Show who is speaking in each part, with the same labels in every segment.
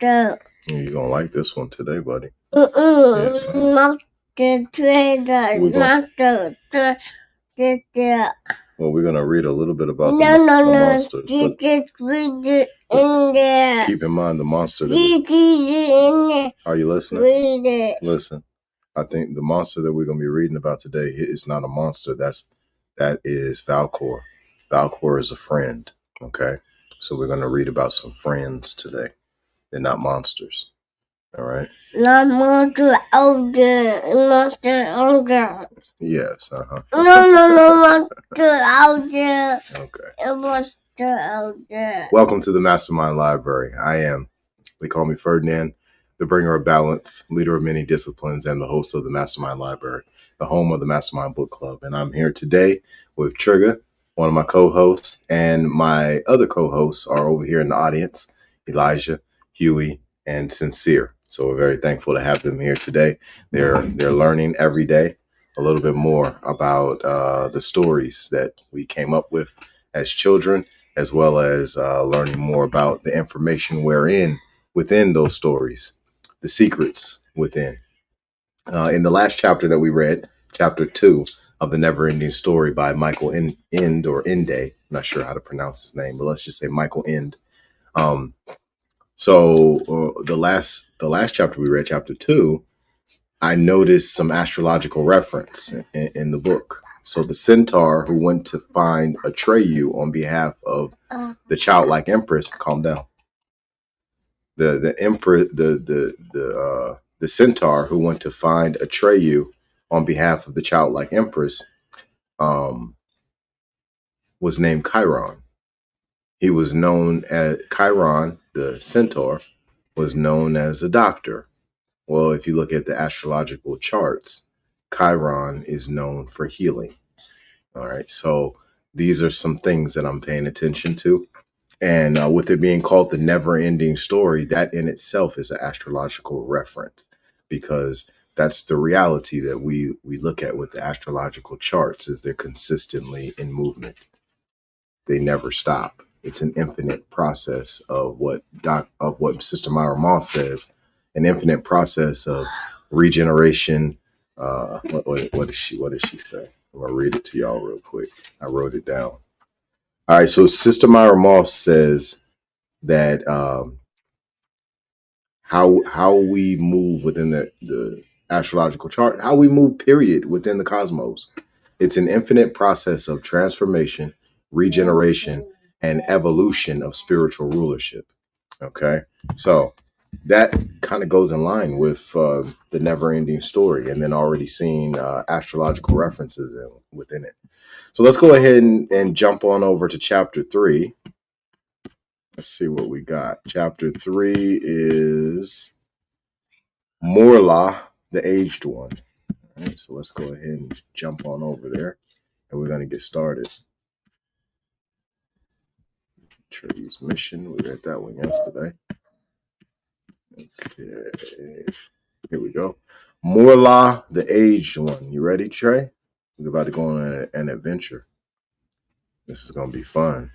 Speaker 1: You're gonna like this one today, buddy. Yes. Monster Trader. Well, we're gonna read a little bit about the monsters. Just read it in there. Keep in mind the monster. Read it in there. Are you listening? Read it. Listen. I think the monster that we're gonna be reading about today is not a monster. That is Valcor. Valcor is a friend. Okay. So we're gonna read about some friends today. They're not monsters. All right. Not monster older. Monster older. Yes. No, monster older. Okay. Monster older. Welcome to the MasterMind Library. They call me Ferdinand, the bringer of balance, leader of many disciplines, and the host of the MasterMind Library, the home of the MasterMind Book Club. And I'm here today with Trigger, one of my co-hosts, and my other co-hosts are over here in the audience, Elijah, Huey, and Sincere. So we're very thankful to have them here today. They're learning every day a little bit more about the stories that we came up with as children, as well as learning more about the information within those stories, the secrets within. In the last chapter that we read, chapter 2 of the NeverEnding Story by Michael Ende or Ende. I'm not sure how to pronounce his name, but let's just say Michael Ende. The last chapter we read, chapter 2, I noticed some astrological reference in the book. So the centaur who went to find Atreyu on behalf of the childlike empress, calm down. The emperor, the centaur who went to find Atreyu on behalf of the childlike empress, was named Chiron. He was known as Chiron. The centaur was known as a doctor. Well, if you look at the astrological charts, Chiron is known for healing. All right, so these are some things that I'm paying attention to. And with it being called the NeverEnding Story, that in itself is an astrological reference, because that's the reality that we look at with the astrological charts, is they're consistently in movement. They never stop. It's an infinite process of what Sister Myra Moss says, an infinite process of regeneration. What does she say? I'm gonna read it to y'all real quick. I wrote it down. All right, so Sister Myra Moss says that how we move within the astrological chart, how we move, period, within the cosmos. It's an infinite process of transformation, regeneration, and evolution of spiritual rulership. Okay, so that kind of goes in line with the NeverEnding Story, and then already seeing astrological references within it. So let's go ahead and jump on over to chapter 3. Let's see what we got. Chapter 3 is Morla, the Aged One. All right, so let's go ahead and jump on over there, and we're going to get started. Trey's Mission. We read that one yesterday. Okay. Here we go. Morla, the Aged One. You ready, Trey? We're about to go on an adventure. This is going to be fun.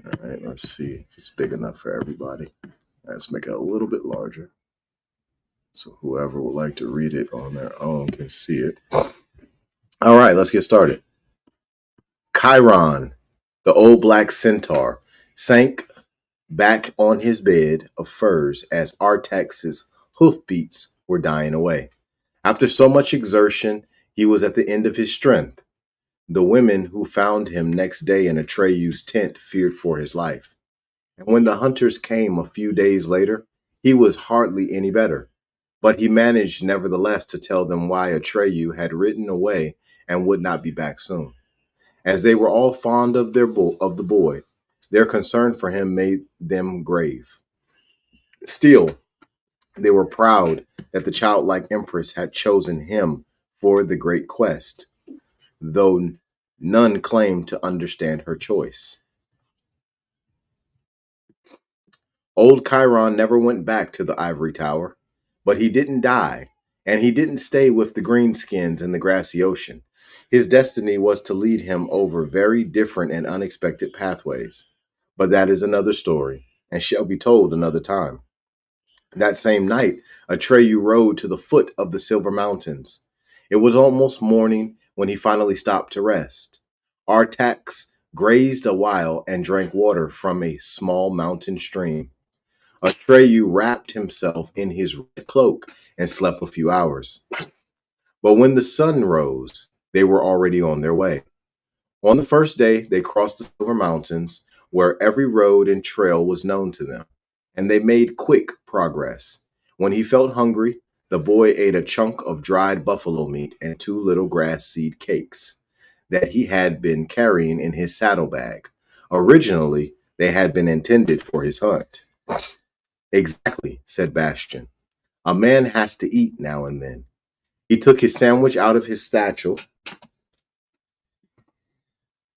Speaker 1: All right, let's see if it's big enough for everybody. Let's make it a little bit larger, so whoever would like to read it on their own can see it. All right, let's get started. Chiron, the old black centaur, sank back on his bed of furs as Artax's hoofbeats were dying away. After so much exertion, he was at the end of his strength. The women who found him next day in Atreyu's tent feared for his life. And when the hunters came a few days later, he was hardly any better. But he managed nevertheless to tell them why Atreyu had ridden away and would not be back soon. As they were all fond of the boy, their concern for him made them grave. Still, they were proud that the childlike empress had chosen him for the great quest, though none claimed to understand her choice. Old Chiron never went back to the ivory tower, but he didn't die, and he didn't stay with the greenskins in the grassy ocean. His destiny was to lead him over very different and unexpected pathways. But that is another story. and shall be told another time. That same night, Atreyu rode to the foot of the Silver Mountains. It was almost morning when he finally stopped to rest. Artax grazed a while and drank water from a small mountain stream. Atreyu wrapped himself in his red cloak and slept a few hours. But when the sun rose, they were already on their way. On the first day, they crossed the Silver Mountains, where every road and trail was known to them, and they made quick progress. When he felt hungry, the boy ate a chunk of dried buffalo meat and 2 little grass seed cakes that he had been carrying in his saddlebag. Originally, they had been intended for his hunt. Exactly, said Bastian. A man has to eat now and then. He took his sandwich out of his satchel.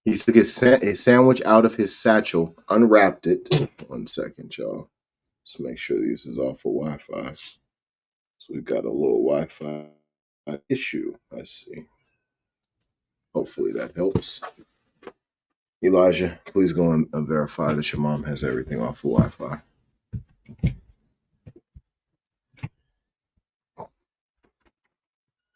Speaker 1: He took his sandwich out of his satchel, unwrapped it. 1 second, y'all. Let's make sure this is off for Wi-Fi. So we've got a little Wi-Fi issue. Let's see. Hopefully that helps. Elijah, please go and verify that your mom has everything off for Wi-Fi.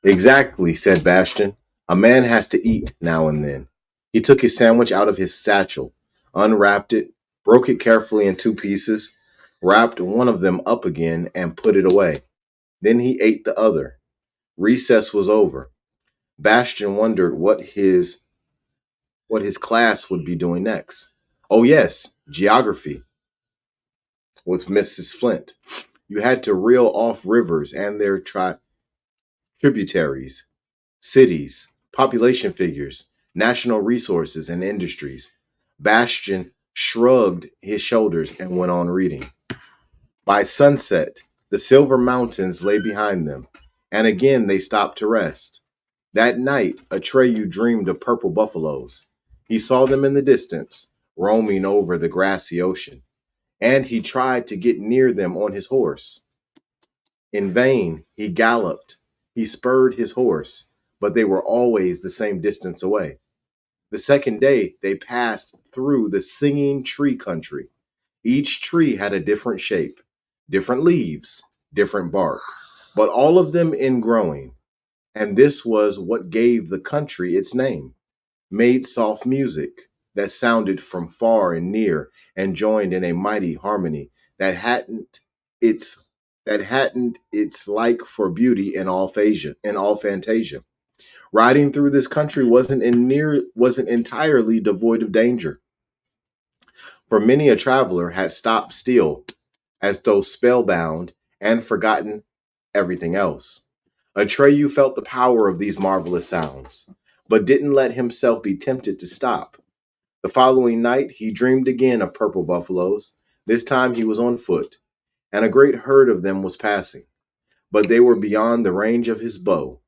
Speaker 1: Exactly, said Bastian. A man has to eat now and then. He took his sandwich out of his satchel, unwrapped it, broke it carefully in 2 pieces, wrapped one of them up again, and put it away. Then he ate the other. Recess was over. Bastian wondered what his class would be doing next. Oh yes, geography with Mrs. Flint. You had to reel off rivers and their tributaries, cities, population figures, national resources, and industries. Bastian shrugged his shoulders and went on reading. By sunset, the Silver Mountains lay behind them, and again they stopped to rest. That night, Atreyu dreamed of purple buffaloes. He saw them in the distance, roaming over the grassy ocean, and he tried to get near them on his horse. In vain, he galloped. He spurred his horse, but they were always the same distance away. The second day, they passed through the singing tree country. Each tree had a different shape, different leaves, different bark, but all of them ingrowing. And this was what gave the country its name. Made soft music that sounded from far and near and joined in a mighty harmony that hadn't its like for beauty in all fantasia. Riding through this country wasn't entirely devoid of danger, for many a traveler had stopped still, as though spellbound, and forgotten everything else. Atreyu felt the power of these marvelous sounds, but didn't let himself be tempted to stop. The following night, he dreamed again of purple buffaloes. This time he was on foot, and a great herd of them was passing, but they were beyond the range of his bow.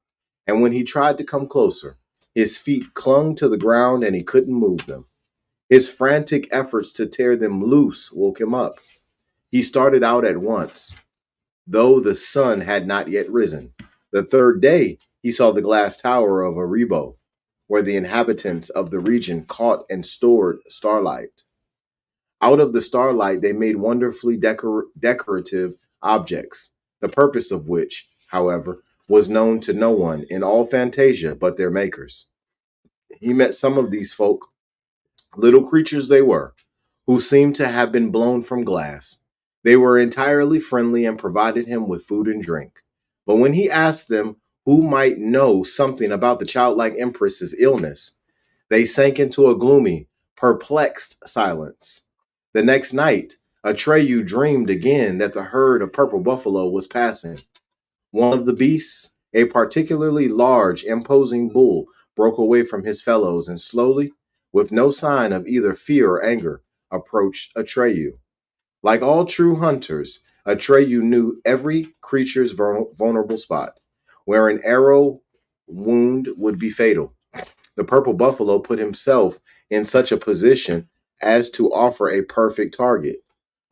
Speaker 1: And when he tried to come closer, his feet clung to the ground and he couldn't move them. His frantic efforts to tear them loose woke him up. He started out at once, though the sun had not yet risen. The third day, he saw the glass tower of Aribo, where the inhabitants of the region caught and stored starlight. Out of the starlight, they made wonderfully decorative objects, the purpose of which, however, was known to no one in all Fantasia but their makers. He met some of these folk, little creatures they were, who seemed to have been blown from glass. They were entirely friendly and provided him with food and drink. But when he asked them who might know something about the childlike empress's illness, they sank into a gloomy, perplexed silence. The next night, Atreyu dreamed again that the herd of purple buffalo was passing. One of the beasts, a particularly large, imposing bull, broke away from his fellows and slowly, with no sign of either fear or anger, approached Atreyu. Like all true hunters, Atreyu knew every creature's vulnerable spot, where an arrow wound would be fatal. The purple buffalo put himself in such a position as to offer a perfect target.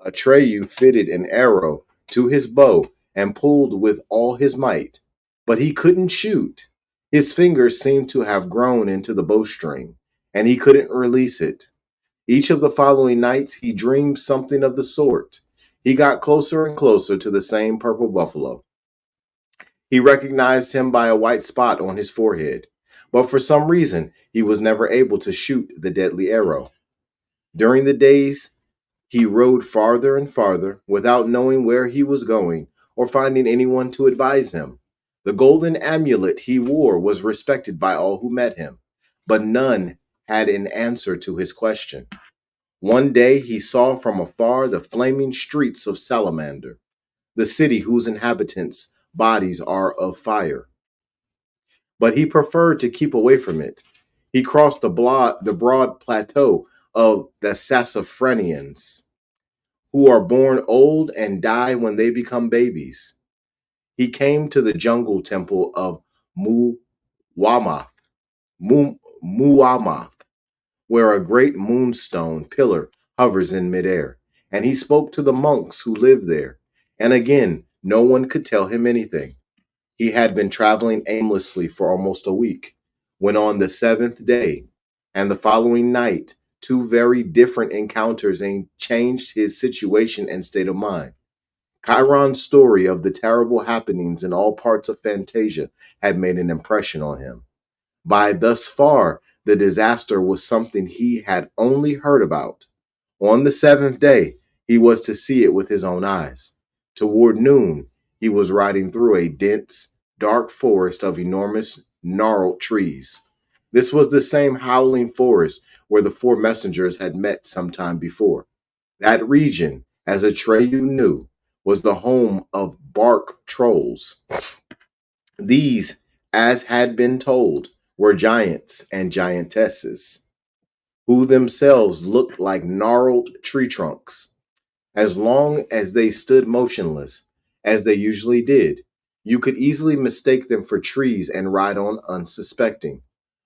Speaker 1: Atreyu fitted an arrow to his bow and pulled with all his might, but he couldn't shoot. His fingers seemed to have grown into the bowstring, and he couldn't release it. Each of the following nights, he dreamed something of the sort. He got closer and closer to the same purple buffalo. He recognized him by a white spot on his forehead, but for some reason, he was never able to shoot the deadly arrow. During the days, he rode farther and farther without knowing where he was going or finding anyone to advise him. The golden amulet he wore was respected by all who met him, but none had an answer to his question. One day he saw from afar the flaming streets of Salamander, the city whose inhabitants' bodies are of fire. But he preferred to keep away from it. He crossed the broad plateau of the Sassafranians, who are born old and die when they become babies. He came to the jungle temple of Muwamath, Muwamath, where a great moonstone pillar hovers in midair, and he spoke to the monks who lived there. And again, no one could tell him anything. He had been traveling aimlessly for almost a week, when on the seventh day and the following night, two very different encounters changed his situation and state of mind. Chiron's story of the terrible happenings in all parts of Fantasia had made an impression on him. By thus far, the disaster was something he had only heard about. On the seventh day, he was to see it with his own eyes. Toward noon, he was riding through a dense, dark forest of enormous, gnarled trees. This was the same howling forest where the four messengers had met some time before. That region, as Atreyu knew, was the home of bark trolls. These, as had been told, were giants and giantesses, who themselves looked like gnarled tree trunks. As long as they stood motionless, as they usually did, you could easily mistake them for trees and ride on unsuspecting.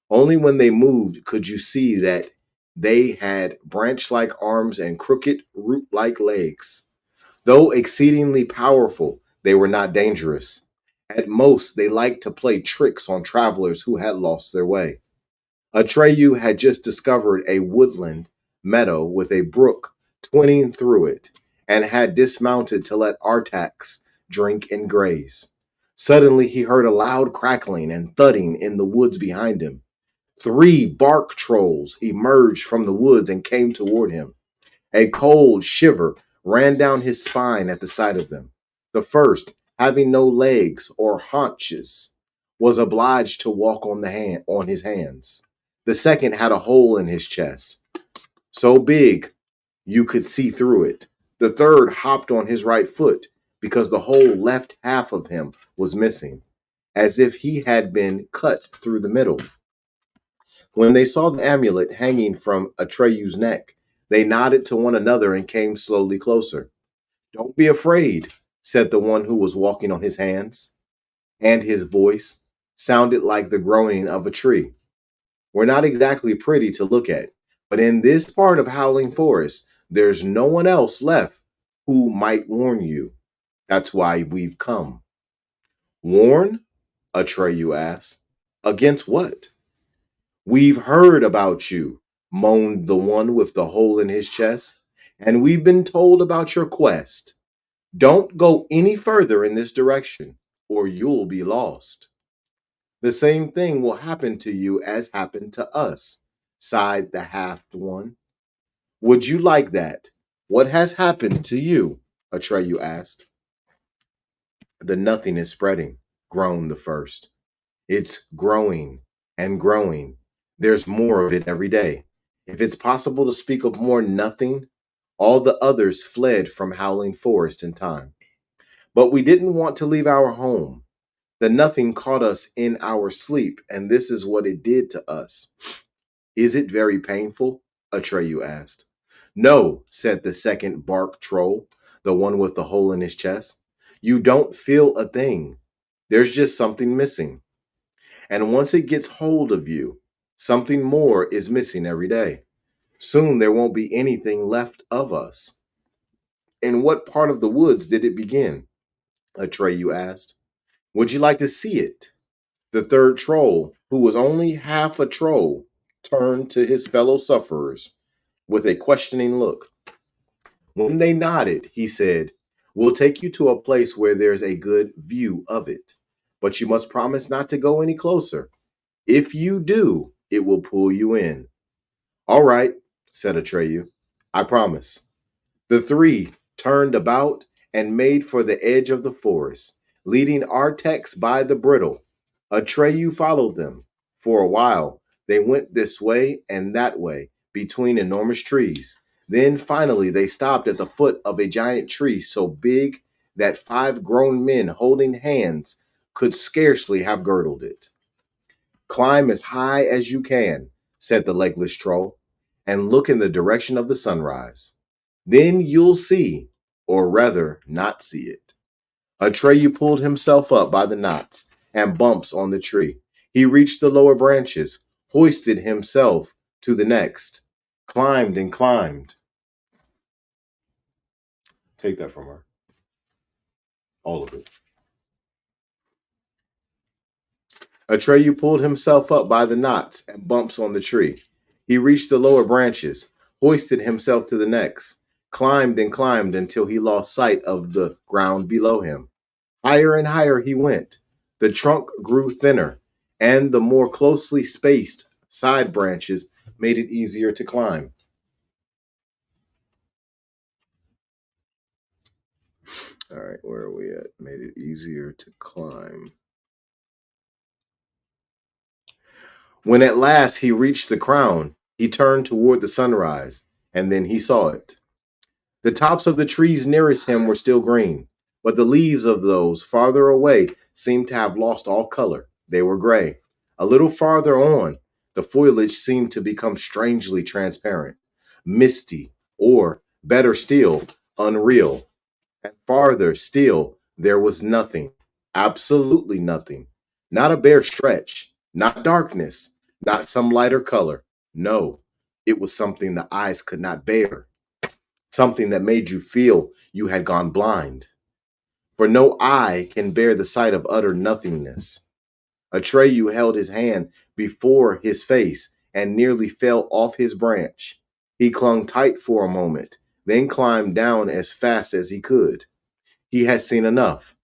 Speaker 1: Only when they moved could you see that they had branch like arms and crooked root like legs. Though exceedingly powerful, they were not dangerous. At most, they liked to play tricks on travelers who had lost their way. Atreyu had just discovered a woodland meadow with a brook twining through it, and had dismounted to let Artax drink and graze. Suddenly he heard a loud crackling and thudding in the woods behind him. Three bark trolls emerged from the woods and came toward him. A cold shiver ran down his spine at the sight of them. The first, having no legs or haunches, was obliged to walk on his hands. The second had a hole in his chest, so big you could see through it. The third hopped on his right foot because the whole left half of him was missing, as if he had been cut through the middle. When they saw the amulet hanging from Atreyu's neck, they nodded to one another and came slowly closer. "Don't be afraid," said the one who was walking on his hands, and his voice sounded like the groaning of a tree. "We're not exactly pretty to look at, but in this part of Howling Forest, there's no one else left who might warn you. That's why we've come." "Warn?" Atreyu asked. "Against what?" "We've heard about you," moaned the one with the hole in his chest, "and we've been told about your quest. Don't go any further in this direction, or you'll be lost." "The same thing will happen to you as happened to us," sighed the halved one. "Would you like that? What has happened to you?" Atreyu asked. "The nothing is spreading," groaned the first. "It's growing and growing. There's more of it every day. If it's possible to speak of more nothing, all the others fled from Howling Forest in time. But we didn't want to leave our home. The nothing caught us in our sleep, and this is what it did to us." "Is it very painful?" Atreyu asked. "No," said the second bark troll, the one with the hole in his chest. "You don't feel a thing. There's just something missing. And once it gets hold of you, something more is missing every day. Soon there won't be anything left of us." "In what part of the woods did it begin?" Atreyu asked. "Would you like to see it?" The third troll, who was only half a troll, turned to his fellow sufferers. with a questioning look. When they nodded, he said, "We'll take you to a place where there's a good view of it, but you must promise not to go any closer. If you do, it will pull you in." "All right," said Atreyu. "I promise." The three turned about and made for the edge of the forest, leading Artax by the bridle. Atreyu followed them. For a while, they went this way and that way between enormous trees. Then finally, they stopped at the foot of a giant tree so big that 5 grown men holding hands could scarcely have girdled it. "Climb as high as you can," said the legless troll, "and look in the direction of the sunrise. Then you'll see, or rather not see it." Atreyu pulled himself up by the knots and bumps on the tree. He reached the lower branches, hoisted himself to the next, climbed and climbed. Take that from her. All of it. Atreyu pulled himself up by the knots and bumps on the tree. He reached the lower branches, hoisted himself to the next, climbed and climbed until he lost sight of the ground below him. Higher and higher he went. The trunk grew thinner, and the more closely spaced side branches made it easier to climb. All right, where are we at? Made it easier to climb. When at last he reached the crown, he turned toward the sunrise, and then he saw it. The tops of the trees nearest him were still green, but the leaves of those farther away seemed to have lost all color. They were gray. A little farther on, the foliage seemed to become strangely transparent, misty, or, better still, unreal. And farther still, there was nothing, absolutely nothing. Not a bare stretch, not darkness, not some lighter color. No, it was something the eyes could not bear, something that made you feel you had gone blind. For no eye can bear the sight of utter nothingness. Atreyu held his hand before his face and nearly fell off his branch. He clung tight for a moment, then climbed down as fast as he could. He had seen enough.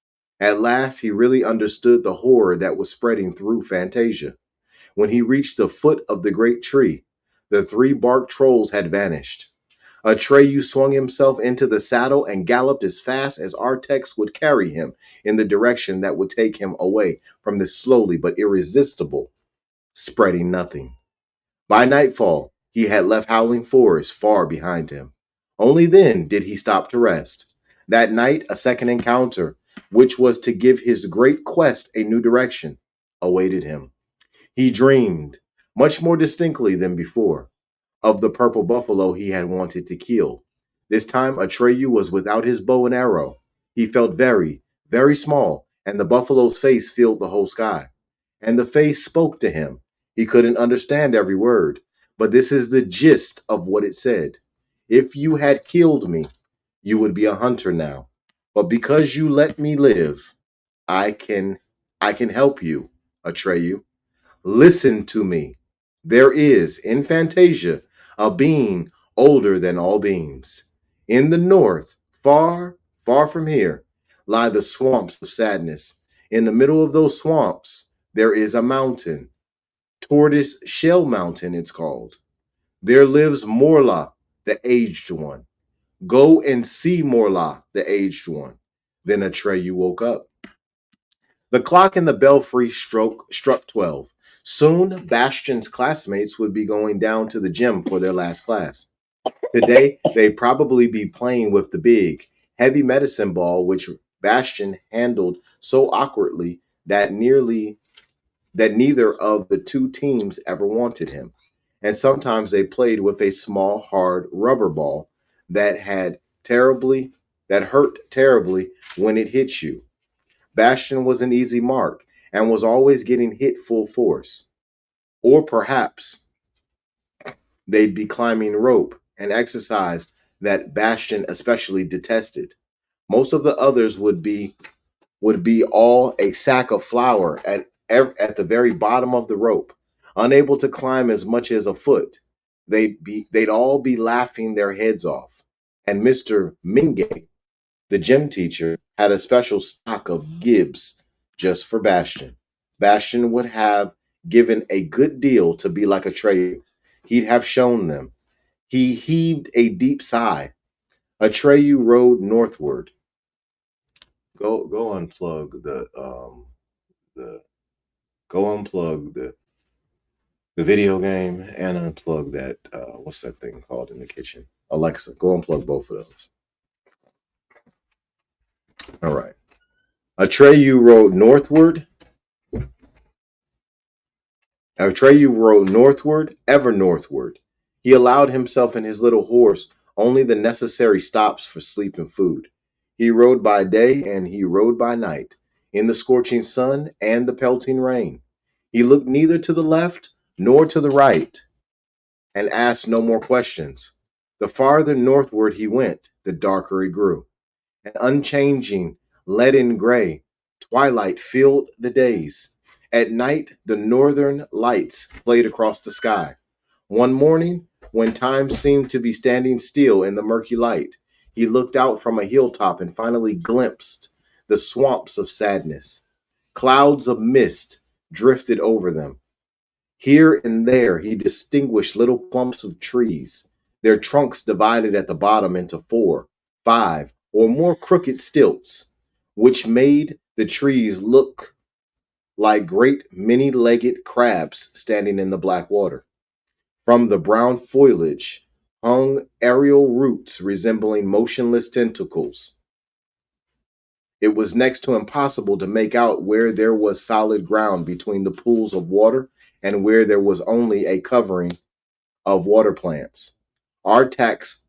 Speaker 1: At last, he really understood the horror that was spreading through Fantasia. When he reached the foot of the great tree, the 3 bark trolls had vanished. Atreyu swung himself into the saddle and galloped as fast as Artax would carry him in the direction that would take him away from this slowly but irresistible spreading nothing. By nightfall, he had left Howling Forest far behind him. Only then did he stop to rest. That night, a second encounter, which was to give his great quest a new direction, awaited him. He dreamed, much more distinctly than before, of the purple buffalo he had wanted to kill. This time Atreyu was without his bow and arrow. He felt very, very small, and the buffalo's face filled the whole sky. And the face spoke to him. He couldn't understand every word, but this is the gist of what it said. "If you had killed me, you would be a hunter now. But because you let me live, I can help you, Atreyu. Listen to me. There is, in Fantasia, a being older than all beings. In the north, far, far from here, lie the swamps of sadness. In the middle of those swamps, there is a mountain. Tortoise Shell Mountain, it's called. There lives Morla, the aged one. Go and see Morla, the aged one." Then Atreyu woke up. The clock in the belfry struck 12. Soon, Bastion's classmates would be going down to the gym for their last class. Today, they'd probably be playing with the big, heavy medicine ball, which Bastion handled so awkwardly that neither of the 2 teams ever wanted him. And sometimes they played with a small, hard rubber ball that hurt terribly when it hit you. Bastion was an easy mark and was always getting hit full force. Or perhaps they'd be climbing rope, an exercise that Bastion especially detested. Most of the others would be all a sack of flour at the very bottom of the rope, unable to climb as much as a foot. they'd all be laughing their heads off. And Mr. Mingay, the gym teacher, had a special stock of Gibbs just for Bastion. Bastion would have given a good deal to be like Atreyu. He'd have shown them. He heaved a deep sigh. Atreyu rode northward. Go unplug the go unplug the video game and unplug that what's that thing called in the kitchen? Alexa, go unplug both of those. All right. Atreyu rode northward. Atreyu rode northward, ever northward. He allowed himself and his little horse only the necessary stops for sleep and food. He rode by day and he rode by night, in the scorching sun and the pelting rain. He looked neither to the left nor to the right and asked no more questions. The farther northward he went, the darker he grew. An unchanging, leaden gray twilight filled the days. At night, the northern lights played across the sky. One morning, when time seemed to be standing still in the murky light, he looked out from a hilltop and finally glimpsed the swamps of sadness. Clouds of mist drifted over them. Here and there he distinguished little clumps of trees, their trunks divided at the bottom into 4, 5, or more crooked stilts, which made the trees look like great many-legged crabs standing in the black water. From the brown foliage hung aerial roots resembling motionless tentacles. It was next to impossible to make out where there was solid ground between the pools of water and where there was only a covering of water plants. Artax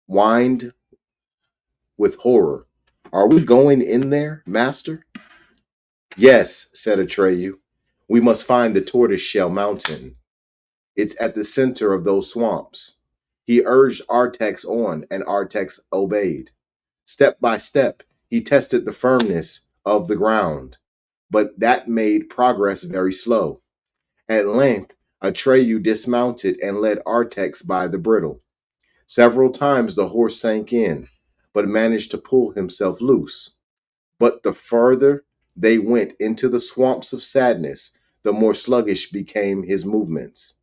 Speaker 1: whined with horror. Are we going in there, master? Yes, said Atreyu. We must find the tortoise-shell mountain. It's at the center of those swamps. He urged Artax on, and Artax obeyed. Step by step, he tested the firmness of the ground, but that made progress very slow. At length, Atreyu dismounted and led Artax by the bridle. Several times the horse sank in, but managed to pull himself loose. But the further they went into the swamps of sadness, the more sluggish became his movements.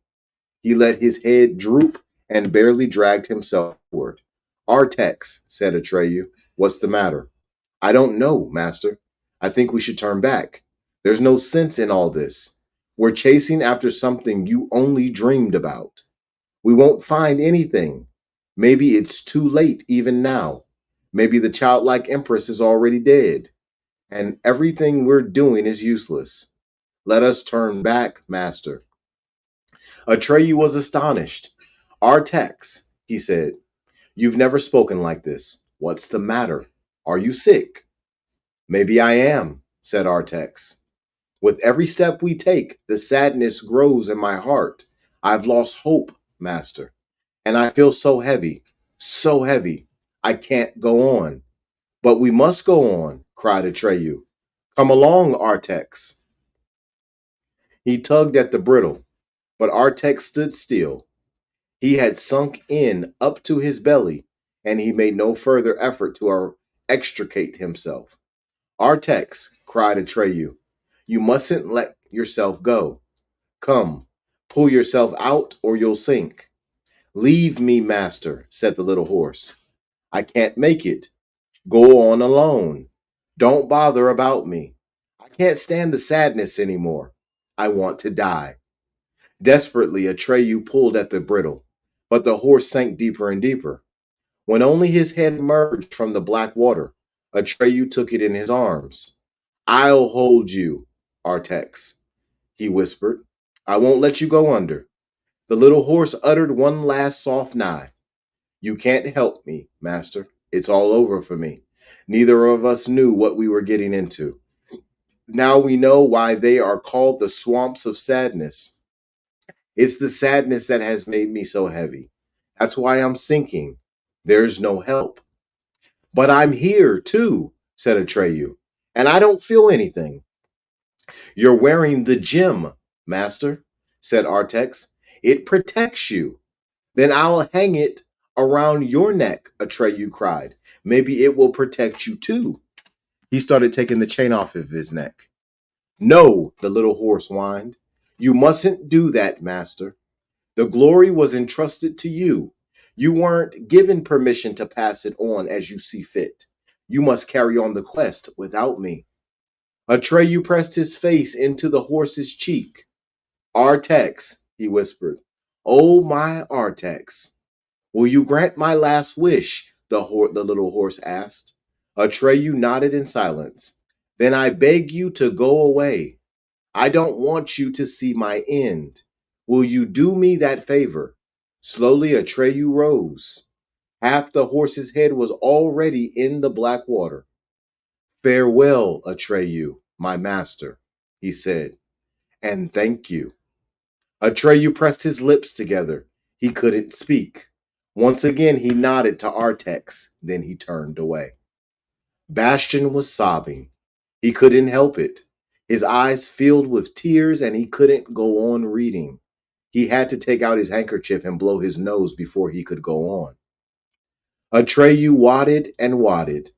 Speaker 1: He let his head droop and barely dragged himself forward. Artax, said Atreyu, what's the matter? I don't know, master. I think we should turn back. There's no sense in all this. We're chasing after something you only dreamed about. We won't find anything. Maybe it's too late even now. Maybe the childlike empress is already dead, and everything we're doing is useless. Let us turn back, master. Atreyu was astonished. Artax, he said, you've never spoken like this. What's the matter? Are you sick? Maybe I am, said Artax. With every step we take, the sadness grows in my heart. I've lost hope, master, and I feel so heavy, I can't go on. But we must go on, cried Atreyu. Come along, Artax. He tugged at the bridle, but Artax stood still. He had sunk in up to his belly, and he made no further effort to extricate himself. Artax, cried Atreyu, you mustn't let yourself go. Come, pull yourself out or you'll sink. Leave me, master, said the little horse. I can't make it. Go on alone. Don't bother about me. I can't stand the sadness anymore. I want to die. Desperately, Atreyu pulled at the bridle, but the horse sank deeper and deeper. When only his head emerged from the black water, Atreyu took it in his arms. I'll hold you, Artax, he whispered. I won't let you go under. The little horse uttered one last soft nigh. You can't help me, master. It's all over for me. Neither of us knew what we were getting into. Now we know why they are called the swamps of sadness. It's the sadness that has made me so heavy. That's why I'm sinking. There's no help. But I'm here too, said Atreyu, and I don't feel anything. You're wearing the gem, master, said Artax. It protects you. Then I'll hang it around your neck, Atreyu cried. Maybe it will protect you too. He started taking the chain off of his neck. No, the little horse whined. You mustn't do that, master. The glory was entrusted to you. You weren't given permission to pass it on as you see fit. You must carry on the quest without me. Atreyu pressed his face into the horse's cheek. Artax, he whispered. Oh, my Artax. Will you grant my last wish? The little horse asked. Atreyu nodded in silence. Then I beg you to go away. I don't want you to see my end. Will you do me that favor? Slowly Atreyu rose. Half the horse's head was already in the black water. Farewell, Atreyu, my master, he said, and thank you. Atreyu pressed his lips together. He couldn't speak. Once again he nodded to Artax, then he turned away. Bastian was sobbing. He couldn't help it. His eyes filled with tears and he couldn't go on reading. He had to take out his handkerchief and blow his nose before he could go on. Atreyu wadded and wadded.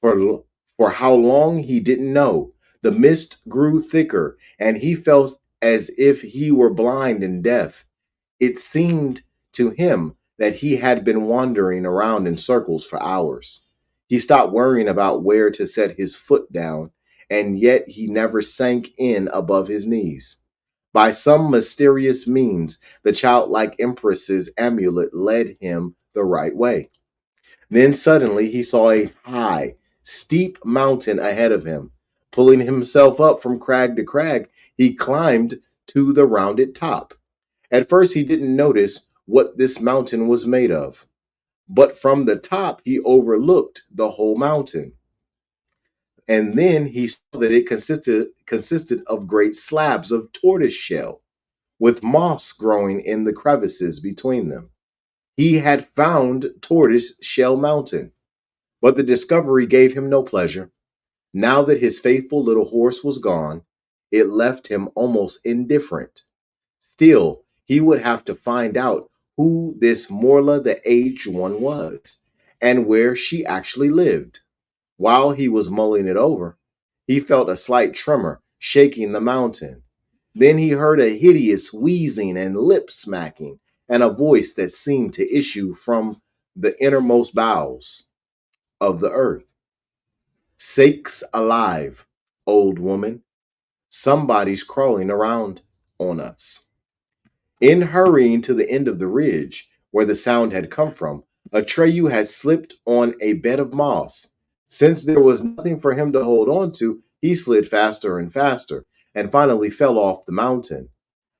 Speaker 1: For how long he didn't know. The mist grew thicker and he felt as if he were blind and deaf. It seemed to him that he had been wandering around in circles for hours. He stopped worrying about where to set his foot down, and yet he never sank in above his knees. By some mysterious means, the childlike empress's amulet led him the right way. Then suddenly he saw a high, steep mountain ahead of him. Pulling himself up from crag to crag, he climbed to the rounded top. At first, he didn't notice what this mountain was made of, but from the top, he overlooked the whole mountain. And then he saw that it consisted of great slabs of tortoise shell, with moss growing in the crevices between them. He had found Tortoise Shell Mountain, but the discovery gave him no pleasure. Now that his faithful little horse was gone, it left him almost indifferent. Still, he would have to find out who this Morla the Aged One was, and where she actually lived. While he was mulling it over, he felt a slight tremor shaking the mountain. Then he heard a hideous wheezing and lip smacking, and a voice that seemed to issue from the innermost bowels of the earth. Sakes alive, old woman. Somebody's crawling around on us. In hurrying to the end of the ridge, where the sound had come from, Atreyu had slipped on a bed of moss. Since there was nothing for him to hold on to, he slid faster and faster, and finally fell off the mountain.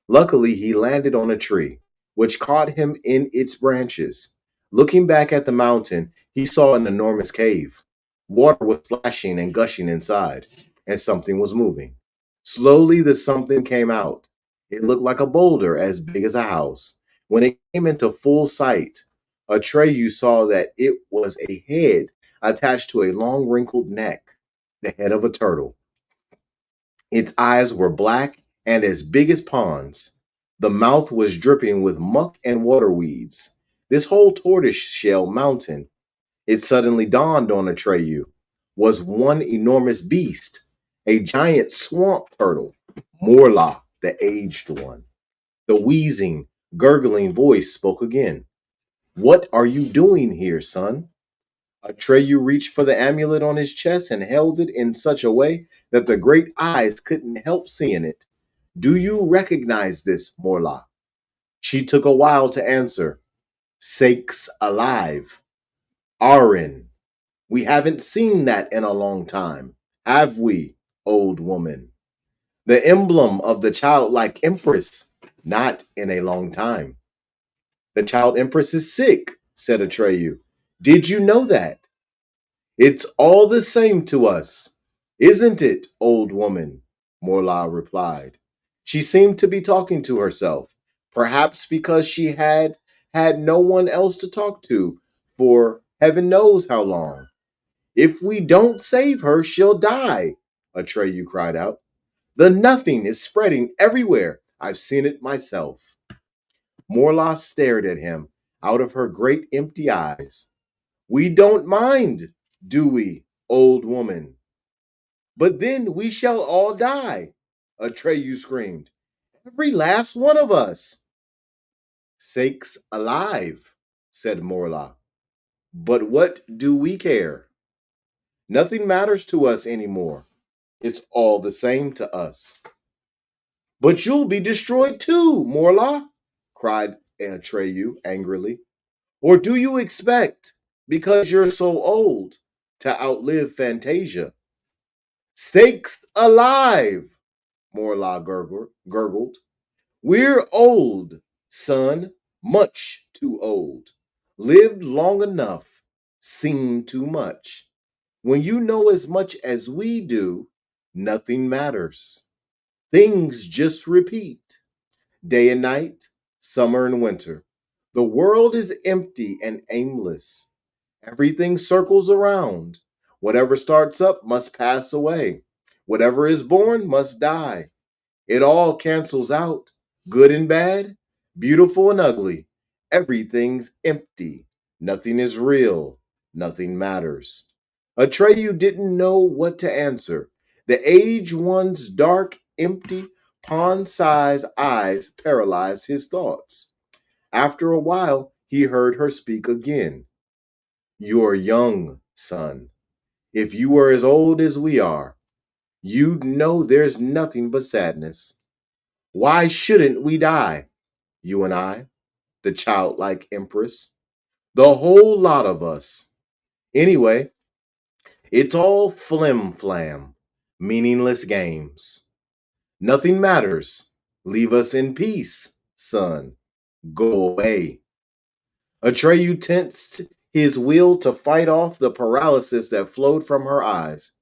Speaker 1: Luckily, he landed on a tree, which caught him in its branches. Looking back at the mountain, he saw an enormous cave. Water was splashing and gushing inside, and something was moving. Slowly, the something came out. It looked like a boulder as big as a house. When it came into full sight, Atreyu saw that it was a head attached to a long wrinkled neck, the head of a turtle. Its eyes were black and as big as ponds. The mouth was dripping with muck and water weeds. This whole tortoise-shell mountain, it suddenly dawned on Atreyu, was one enormous beast, a giant swamp turtle, Morla, the Aged One. The wheezing, gurgling voice spoke again. What are you doing here, son? Atreyu reached for the amulet on his chest and held it in such a way that the great eyes couldn't help seeing it. Do you recognize this, Morla? She took a while to answer. Sakes alive. Arin. We haven't seen that in a long time, have we, old woman? The emblem of the childlike empress, not in a long time. The child empress is sick, said Atreyu. Did you know that? It's all the same to us, isn't it, old woman? Morla replied. She seemed to be talking to herself, perhaps because she had no one else to talk to for heaven knows how long. If we don't save her, she'll die, Atreyu cried out. The nothing is spreading everywhere. I've seen it myself. Morla stared at him. out of her great empty eyes. "We don't mind, do we, old woman? But then we shall all die," Atreyu screamed. "Every last one of us." "Sakes alive," said Morla. "But what do we care? Nothing matters to us anymore. It's all the same to us." "But you'll be destroyed too, Morla," cried Atreyu angrily. "Or do you expect, because you're so old, to outlive Fantasia?" "Sakes alive," Morla gurgled. "We're old, son, much too old. Lived long enough, seen too much. When you know as much as we do, nothing matters. Things just repeat. Day and night, summer and winter. The world is empty and aimless. Everything circles around. Whatever starts up must pass away. Whatever is born must die. It all cancels out. Good and bad, beautiful and ugly. Everything's empty. Nothing is real. Nothing matters." Atreyu didn't know what to answer. The aged one's dark, empty, pond-sized eyes paralyzed his thoughts. After a while, he heard her speak again. "You're young, son. If you were as old as we are, you'd know there's nothing but sadness. Why shouldn't we die? You and I, the childlike empress, the whole lot of us. Anyway, it's all flim-flam, meaningless games. Nothing matters. Leave us in peace, son. Go away." Atreyu tensed his will to fight off the paralysis that flowed from her eyes.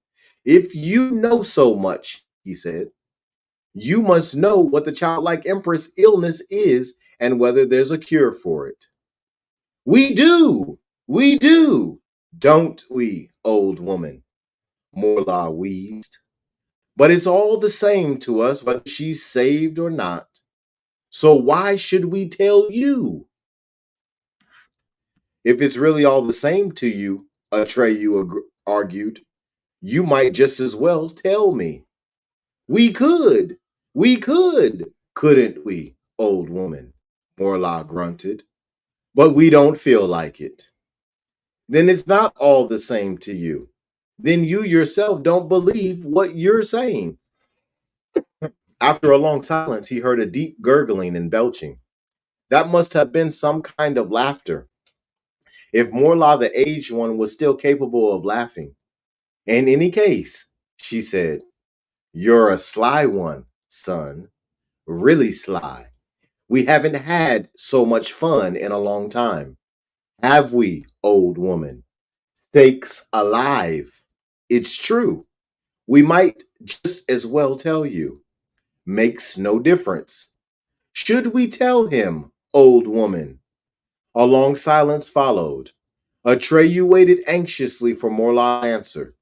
Speaker 1: "If you know so much," he said, "you must know what the childlike empress illness is and whether there's a cure for it." "We do! We do! Don't we, old woman?" Morla wheezed. "But it's all the same to us whether she's saved or not. So why should we tell you?" "If it's really all the same to you," Atreyu argued, "you might just as well tell me." "We could! We could! Couldn't we, old woman?" Morla grunted. "But we don't feel like it." "Then it's not all the same to you. Then you yourself don't believe what you're saying." After a long silence, he heard a deep gurgling and belching. That must have been some kind of laughter, if Morla the aged one was still capable of laughing. "In any case," she said, "you're a sly one, son. Really sly. We haven't had so much fun in a long time. Have we, old woman? Stakes alive. It's true. We might just as well tell you. Makes no difference. Should we tell him, old woman?" A long silence followed. Atreyu waited anxiously for Morla's answer,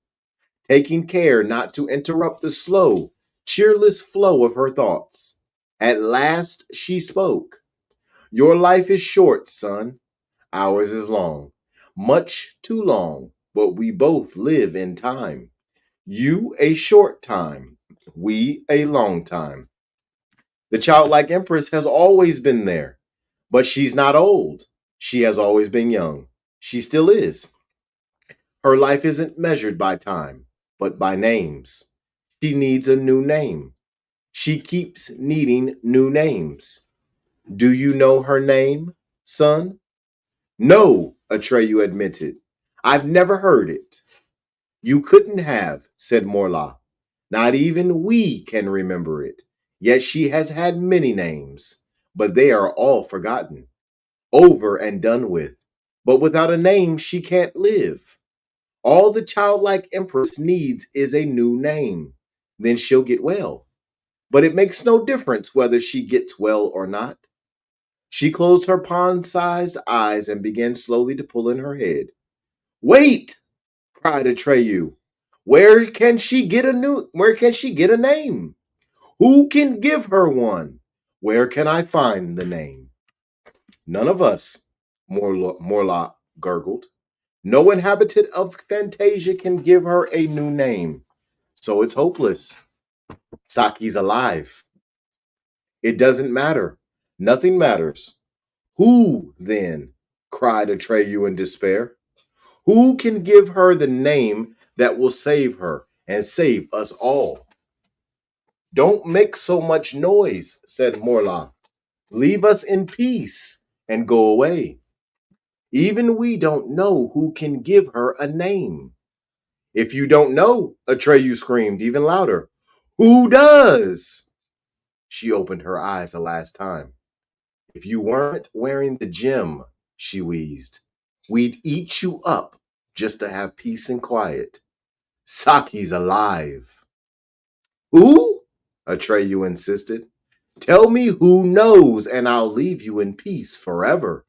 Speaker 1: taking care not to interrupt the slow, cheerless flow of her thoughts. At last she spoke. "Your life is short, son. Ours is long. Much too long, but we both live in time. You a short time, we a long time. The childlike empress has always been there, but she's not old. She has always been young. She still is. Her life isn't measured by time, but by names. She needs a new name. She keeps needing new names. Do you know her name, son?" "No," Atreyu admitted. "I've never heard it." "You couldn't have," said Morla. "Not even we can remember it. Yet she has had many names, but they are all forgotten, over and done with. But without a name, she can't live. All the childlike empress needs is a new name. Then she'll get well. But it makes no difference whether she gets well or not." She closed her pond-sized eyes and began slowly to pull in her head. "Wait!" cried Atreyu. Where can she get a name? Who can give her one? Where can I find the name?" "None of us," Morlock gurgled. No inhabitant of Fantasia can give her a new name. So it's hopeless. Saki's alive. It doesn't matter. Nothing matters. Who, then? Cried Atreyu in despair. Who can give her the name that will save her and save us all? Don't make so much noise, said Morla. Leave us in peace and go away. Even we don't know who can give her a name. If you don't know, Atreyu screamed even louder. Who does? She opened her eyes a last time. If you weren't wearing the gem, she wheezed, we'd eat you up just to have peace and quiet. Saki's alive. Who? Atreyu insisted. Tell me who knows, and I'll leave you in peace forever.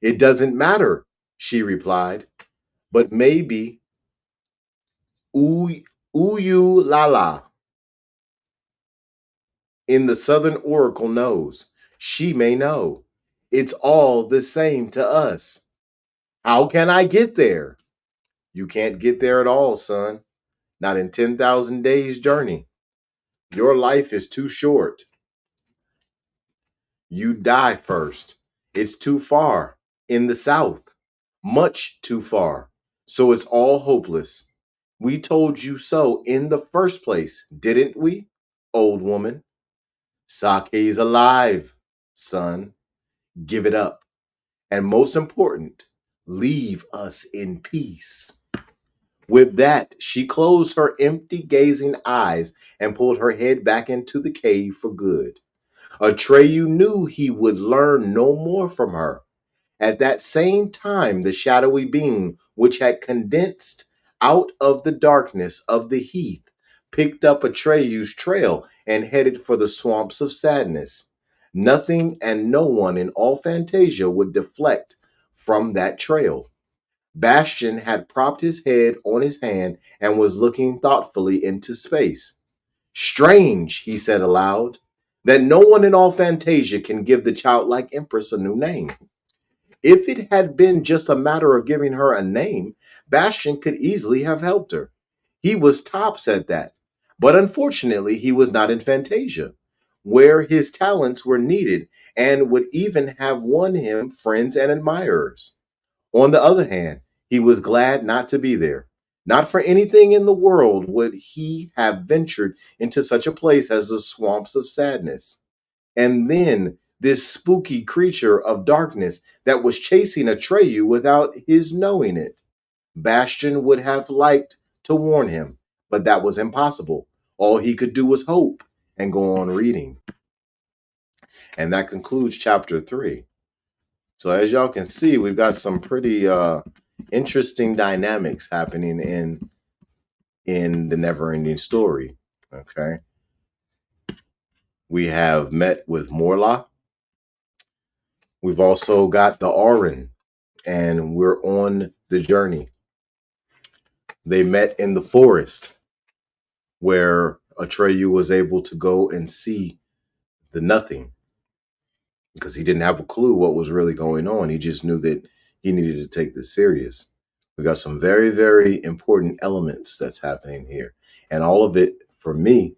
Speaker 1: It doesn't matter, she replied, but maybe Uyu Lala in the Southern Oracle knows. She may know. It's all the same to us. How can I get there? You can't get there at all, son. Not in 10,000 days' journey. Your life is too short. You die first. It's too far. In the south. Much too far. So it's all hopeless. We told you so in the first place, didn't we, old woman? Sake's alive, son. Give it up. And most important, leave us in peace. With that, she closed her empty gazing eyes and pulled her head back into the cave for good. Atreyu knew he would learn no more from her. At that same time, the shadowy being, which had condensed out of the darkness of the heath, picked up Atreyu's trail and headed for the swamps of sadness. Nothing and no one in all Fantasia would deflect from that trail. Bastian had propped his head on his hand and was looking thoughtfully into space. Strange, he said aloud, that no one in all Fantasia can give the childlike empress a new name. If it had been just a matter of giving her a name, Bastian could easily have helped her. He was tops at that. But unfortunately, he was not in Fantasia, where his talents were needed and would even have won him friends and admirers. On the other hand, he was glad not to be there. Not for anything in the world would he have ventured into such a place as the swamps of sadness. And then this spooky creature of darkness that was chasing Atreyu without his knowing it. Bastian would have liked to warn him, but that was impossible. All he could do was hope and go on reading. And that concludes chapter 3. So as y'all can see, we've got some pretty interesting dynamics happening in the NeverEnding Story. Okay. We have met with Morla. We've also got the Auron, and we're on the journey. They met in the forest where Atreyu was able to go and see the nothing because he didn't have a clue what was really going on. He just knew that he needed to take this serious. We got some very, very important elements that's happening here. And all of it, for me,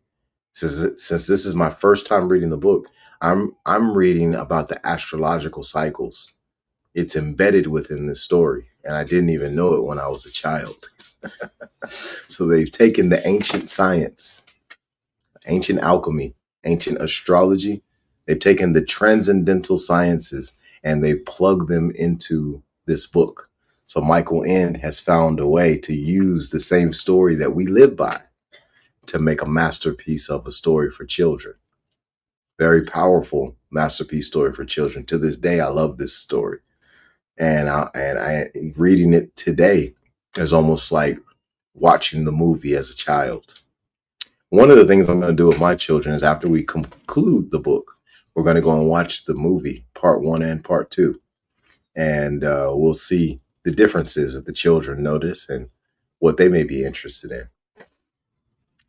Speaker 1: since this is my first time reading the book, I'm reading about the astrological cycles. It's embedded within this story, and I didn't even know it when I was a child. So they've taken the ancient science, ancient alchemy, ancient astrology. They've taken the transcendental sciences and they plugged them into this book. So Michael Ende has found a way to use the same story that we live by to make a masterpiece of a story for children. Very powerful masterpiece story for children. To this day, I love this story. And I reading it today is almost like watching the movie as a child. One of the things I'm going to do with my children is after we conclude the book, we're going to go and watch the movie, part 1 and part 2. And we'll see the differences that the children notice and what they may be interested in.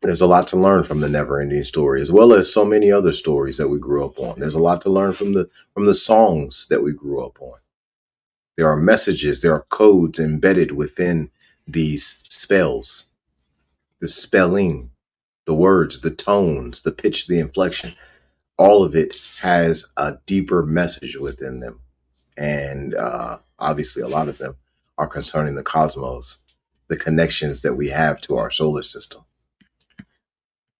Speaker 1: There's a lot to learn from the NeverEnding Story, as well as so many other stories that we grew up on. There's a lot to learn from the songs that we grew up on. There are messages, there are codes embedded within these spells, the spelling, the words, the tones, the pitch, the inflection. All of it has a deeper message within them. And obviously, a lot of them are concerning the cosmos, the connections that we have to our solar system.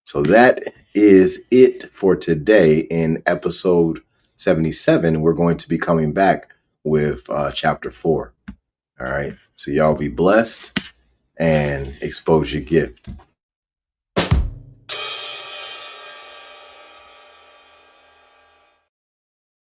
Speaker 1: So that is it for today. In episode 77, we're going to be coming back with chapter 4. All right. So y'all be blessed and expose your gift.